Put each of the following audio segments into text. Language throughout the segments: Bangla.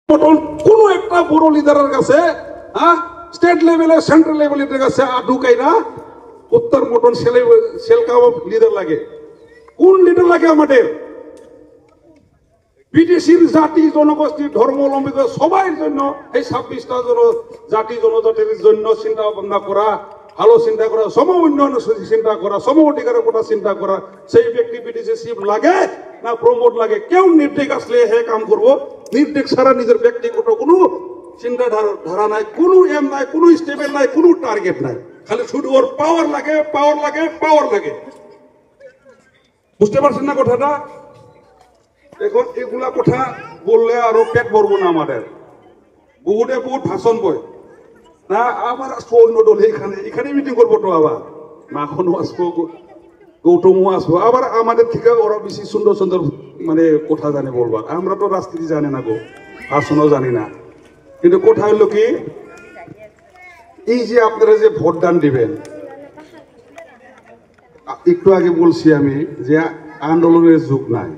কোনো একটা বড় লিডারের কাছে স্টেট লেভেলে সেন্ট্রাল লেভেলের কাছে ঢুকাইরা উত্তর মটন সেল কাবাব লিডার লাগে। কোন লিডার লাগে আমাদের? বিদেশির জাতি জনগোষ্ঠী ধর্মাবলম্বী সবার জন্য এই 26টা জাতি জনজাতির জন্য চিন্তা ভাবনা করা, ভালো চিন্তা করা, সম উন্নয়ন চিন্তা করা, সম অধিকারের কথা চিন্তা করা, সেই ব্যক্তি বিদেশি শিপ লাগে না প্রমোট লাগে? কেউ নির্দেশ আসলে হে কাম করবো, নির্দেশ ছাড়া নিজের ব্যক্তিগত কোনো চিন্তা ধারা নাই, কোনো এম নাই, কোনো স্টেপের নাই, কোনো টার্গেট নাই, খালি শুধু ওর পাওয়ার লাগে, পাওয়ার লাগে, পাওয়ার লাগে। বুঝতে পারছেন না কথাটা? এখন এগুলা কথা বললে আরো পেট ভরবো না আমাদের। বহুতে বহুত ভাষণ বয় না, আবার আসবো অন্য দলে, এখানে মিটিং করবো তো, আবার মাখনও আসবো, গৌতমও আসবো, আবার আমাদের থেকে ওরা বেশি সুন্দর সুন্দর মানে কথা জানে বলবার। আমরা তো রাজনীতি জানি না গো, ভাষণও জানি না। কিন্তু কথা হলো কি, এই যে আপনারা যে ভোট দান দিবেন, একটু আগে বলছি আমি যে আন্দোলনের যুগ নাই,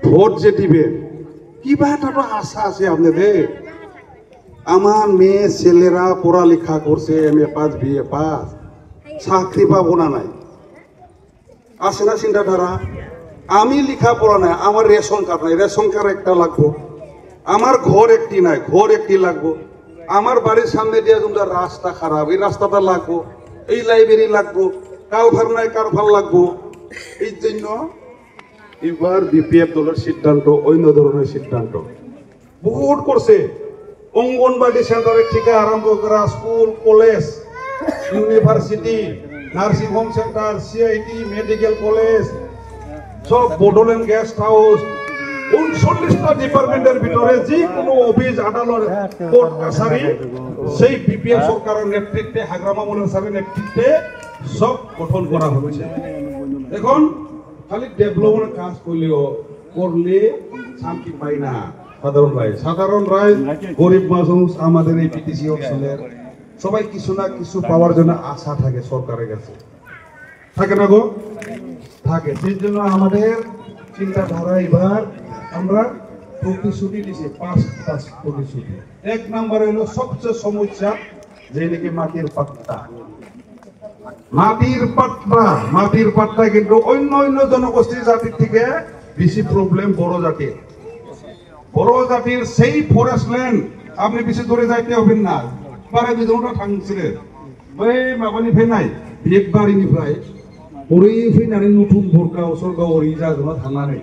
ভোট যে দিবেন কিবা একটা তো আশা আছে আপনাদের। আমার মেয়ে ছেলেরা পড়ালেখা করছে, MA পাস BA পাস, চাকরি পাবো না নাই, আছে না চিন্তাধারা? আমি লেখাপড়া নাই, আমার রেশন কার্ড নাই, রেশন কার্ড একটা লাগবো, আমার ঘর একটি নাই, ঘর একটি লাগবো, আমার বাড়ির সামনে দিয়ে তোমরা রাস্তা খারাপ, এই রাস্তাটা লাগবো, এই লাইব্রেরি লাগবো, কালভার নাই কারভার লাগবো। এই জন্য এবার BPF দলের সিদ্ধান্ত অন্য ধরনের সিদ্ধান্ত বহুত করছে। অঙ্গনবাড়ি সেন্টারের থেকে আরম্ভ করা school, college, university, nursing home centre, CIT, medical college, সব বডোল্যান্ড গেস্ট হাউস, 39টা ডিপার্টমেন্টের ভিতরে যে কোনো অফিস, আদালত, কোর্ট কাছারি সেই BPF সরকারের নেতৃত্বে, হাগ্রামা মোল্লা সাহেবের নেতৃত্বে সব গঠন করা হয়েছে। এখন খালি ডেভেলপমেন্ট কাজ করলে শান্তি পাই না সাধারণ রায় গরিব মানুষ আমাদের এই PTC অঞ্চলের সবাই কিছু না কিছু পাওয়ার জন্য আশা থাকে সরকারের কাছে, থাকে না গো? থাকে। সেই জন্য আমাদের চিন্তাধারা এবার আমরা প্রতিশ্রুতি দিচ্ছি, 5টা প্রতিশ্রুতি। 1 নম্বর হলো সবচেয়ে সমস্যা যে নাকি মাটির পাট্টা। মাটির পাট্টা কিন্তু অন্য জনগোষ্ঠীর জাতির থেকে বেশি প্রবলেম বড় জাতির। বড় জাতির সেই ফরেস্ট ল্যান্ড আপনি বেশি দূরে যাইতে হবেন না, বারে দুজনটা থাকছিলেন बै माबानिफ्राय नाय बेगबारिनिफ्राय ओरै फैनानै नथुन भरगाव सरगाव ओरै जाजोबना थांनानै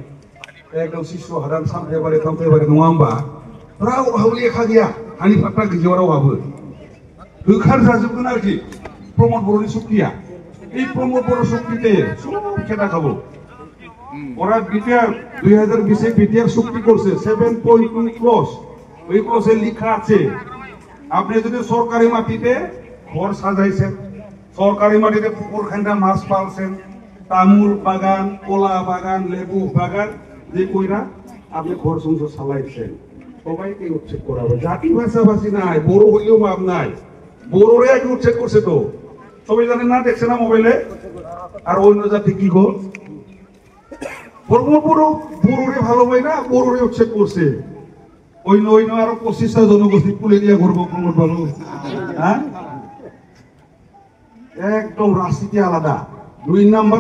एकदम सिसु हादान सामथायबारि नङा होमबा? रावहाबो लेखा गैया, हानि फाट्टा गैया रावहाबो, होखारजाजोबगोन आरोखि प्रमद बर'नि सुक्तिया। এই প্রমোদ বড় শক্তিতে সব খেলা খাবো। ওরা বিটিআর 2020 এ বিটিআর চুক্তি করছে 7.2 ক্লজ, ওই ক্লজে লেখা আছে আপনি যদি সরকারি মাটিতে ঘর সাজাইছেন, সরকারি মাটিতে পুকুর খান্ডা মাছ পালছেন, তামুল বাগান, কলা বাগান, লেবু বাগান যে কইরা আপনি ঘর সংসার চালাইছেন, সবাইকে উচ্ছেদ করা হবে। জাতি ভাষাভাষী নাই, বড় হইলেও মাপ নাই, বড়রে আগে উচ্ছেদ করছে তো সবাই জানেন না, দেখছে না মোবাইলে। আর অন্য জাতি কি গো, বড়রে ভালো হয় না, বড়রে উচ্ছেদ করছে। অন্য আরো 25টা জনগোষ্ঠী তুলে দিয়ে ঘুরবো প্রমোদ বাবু। হ্যাঁ, একদম রাজনীতি আলাদা। 2 নম্বর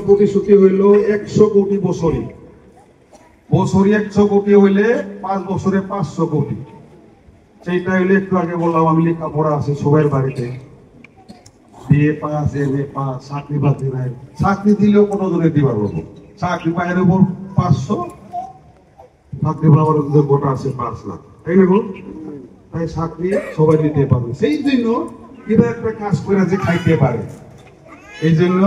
প্রতিশ্রুতি হইল 100 কোটি বছরে 100 কোটি হইলে 5 বছরে 500 কোটি। সেইটা হইলে একটু আগে বললাম আমি, লেখাপড়া আছে সবার বাড়িতে, BA পাস MA পাস, চাকরি বাকরি নাই, চাকরি দিলেও কোনো জনে দিবার পাবো, চাকরি পায়ের উপর 500, চাকরি পাওয়ার যোগ্যতা আছে 5 লাখ, তাই না গো? তাই চাকরি সবাই দিতে পারবে। সেই জন্য এরা একটা কাজ করে যে খাইতে পারে, এই জন্য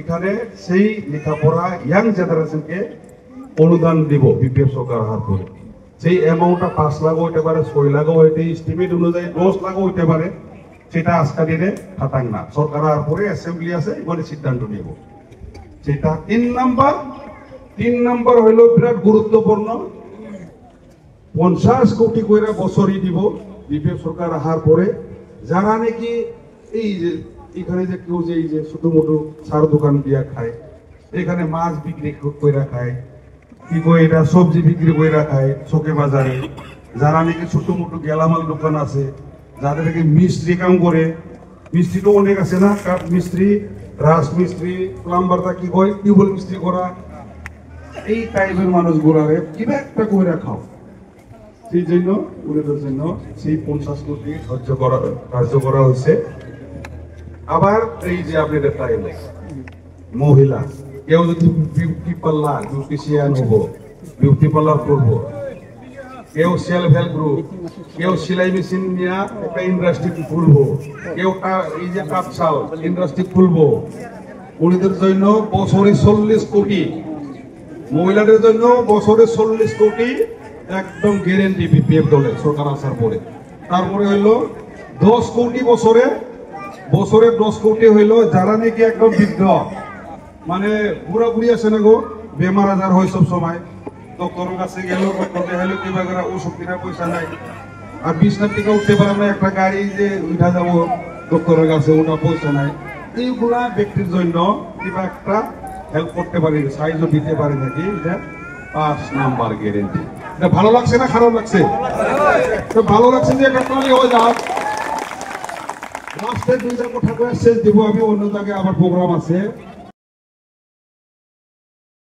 এখানে সেই লেখাপড়া ইয়াং জেনারেশনকে অনুদান দিব BPF সরকার হাত ধরে। সেই অ্যামাউন্টটা 5 লাখ হইতে পারে, 6 লাখ হইতে, এস্টিমেট অনুযায়ী 10 লাখ হইতে পারে। সেটা আজকা দিনে খাতাং না, সরকার আর পরে অ্যাসেম্বলি আছে, এবারে সিদ্ধান্ত নিব সেটা। 3 নম্বর হইল বিরাট গুরুত্বপূর্ণ, 50 কোটি করে বছরই দিব BPF সরকার আহার পরে। যারা নাকি এই যে এখানে যে কেউ যে এই যে ছোট মোটো সার দোকান দিয়া খায়, এখানে মাছ বিক্রি করে খায়, কি কই এটা সবজি বিক্রি করে রাখায় চকে বাজারে, যারা নাকি ছোট মোটো গেলামাল দোকান আছে, যাদের নাকি মিস্ত্রি কাম করে, মিস্ত্রি তো অনেক আছে না, কাঠ মিস্ত্রি, রাজমিস্ত্রি, প্লাম্বারটা কি কয় টিউবওয়েল মিস্ত্রি করা, এই টাইপের মানুষগুলারে কিবা একটা করে রাখাও। সেই জন্য ওদের জন্য সেই 50 কোটি কার্য করা হয়েছে। আবার এই যে আপনাদের টাইম মহিলা, কেউ যদি বিউটি পার্লার বিউটিশিয়ান হবো, বিউটি পার্লার করবো, কেউ সেলফ হেল্প গ্রুপ, কেউ সেলাই মেশিন নিয়ে একটা ইন্ডাস্ট্রি খুলবো, কেউ এই যে কাপচাল ইন্ডাস্ট্রি খুলবো, উনিদের জন্য বছরে 40 কোটি, মহিলাদের জন্য বছরে 40 কোটি একদম গ্যারেন্টি বিপিএফ দলে সরকার আসার পরে। তারপরে হইলো 10 কোটি বছরে 10 কোটি হইলো যারা নাকি একদম বৃদ্ধ, মানে বুড়া বুড়ি আছে না গো, বেমার আজার হয় সব সময়, ডক্টরের কাছে গেল, ডক্টর দেখাইলো কিবা করে ওষুধ কিনা পয়সা নাই, আর 20 লাখ টাকা উঠতে পারে না, একটা গাড়ি যে উঠা যাবো ডক্টরের কাছে ওটা পয়সা নাই। এইগুলা ব্যক্তির জন্য কিবা একটা হেল্প করতে পারি, সাহায্য দিতে পারি নাকি, এটা 5 নাম্বার গ্যারেন্টি। এটা ভালো লাগছে না খারাপ লাগছে? তো ভালো লাগছে যে একটা হয়ে যাও। লাস্টে 2টা কথা করে শেষ দিব, আমি অন্য জায়গায় আবার প্রোগ্রাম আছে।